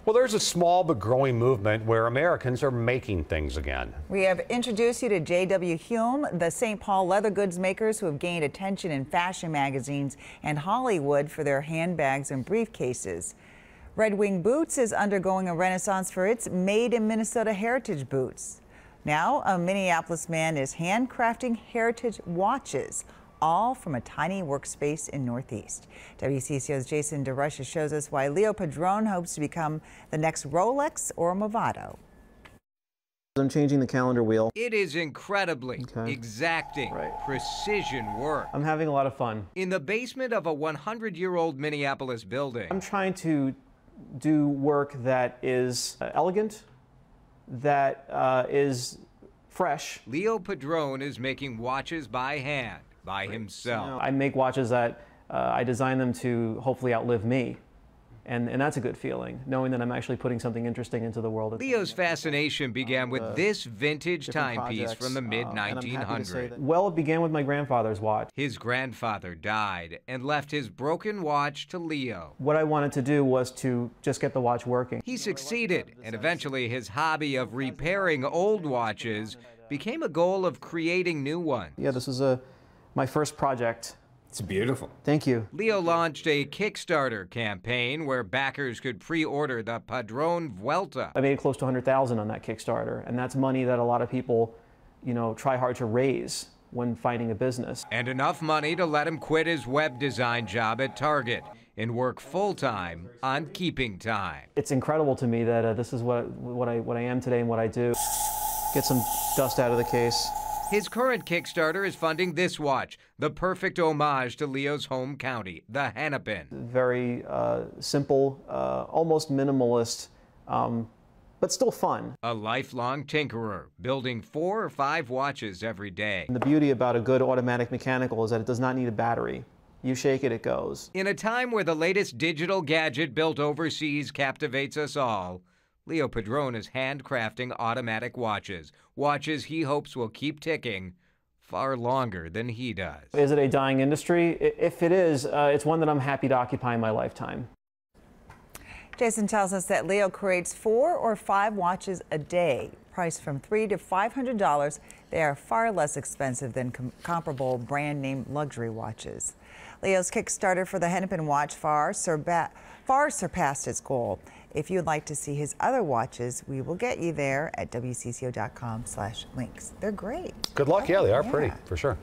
Well, there's a small but growing movement where Americans are making things again. We have introduced you to J.W. Hume, the St. Paul leather goods makers who have gained attention in fashion magazines and Hollywood for their handbags and briefcases. Red Wing Boots is undergoing a renaissance for its Made in Minnesota heritage boots. Now, a Minneapolis man is handcrafting heritage watches, all from a tiny workspace in Northeast. WCCO's Jason DeRusha shows us why Leo Padron hopes to become the next Rolex or Movado. I'm changing the calendar wheel. It is incredibly exacting, precision work. I'm having a lot of fun. In the basement of a 100-year-old Minneapolis building. I'm trying to do work that is elegant, that is fresh. Leo Padron is making watches by hand, by himself. You know, I make watches that I design them to hopefully outlive me. And that's a good feeling, knowing that I'm actually putting something interesting into the world. Leo's fascination began with this vintage timepiece from the mid-1900s. Well, it began with my grandfather's watch. His grandfather died and left his broken watch to Leo. What I wanted to do was to just get the watch working. He succeeded, and eventually his hobby of repairing old watches became a goal of creating new ones. Yeah, this is my first project. It's beautiful. Thank you. Leo launched a Kickstarter campaign where backers could pre-order the Padron Vuelta. I made close to $100,000 on that Kickstarter, and that's money that a lot of people, try hard to raise when finding a business. And enough money to let him quit his web design job at Target and work full-time on keeping time. It's incredible to me that this is what I am today and what I do. Get some dust out of the case. His current Kickstarter is funding this watch, the perfect homage to Leo's home county, the Hennepin. Very simple, almost minimalist, but still fun. A lifelong tinkerer, building 4 or 5 watches every day. And the beauty about a good automatic mechanical is that it does not need a battery. You shake it, it goes. In a time where the latest digital gadget built overseas captivates us all, Leo Padron is handcrafting automatic watches. Watches he hopes will keep ticking far longer than he does. Is it a dying industry? If it is, it's one that I'm happy to occupy in my lifetime. Jason tells us that Leo creates 4 or 5 watches a day, priced from $300 to $500. They are far less expensive than comparable brand-name luxury watches. Leo's Kickstarter for the Hennepin watch far surpassed its goal. If you'd like to see his other watches, we will get you there at WCCO.com/links. They're great. Good luck. Yeah, they are pretty, for sure.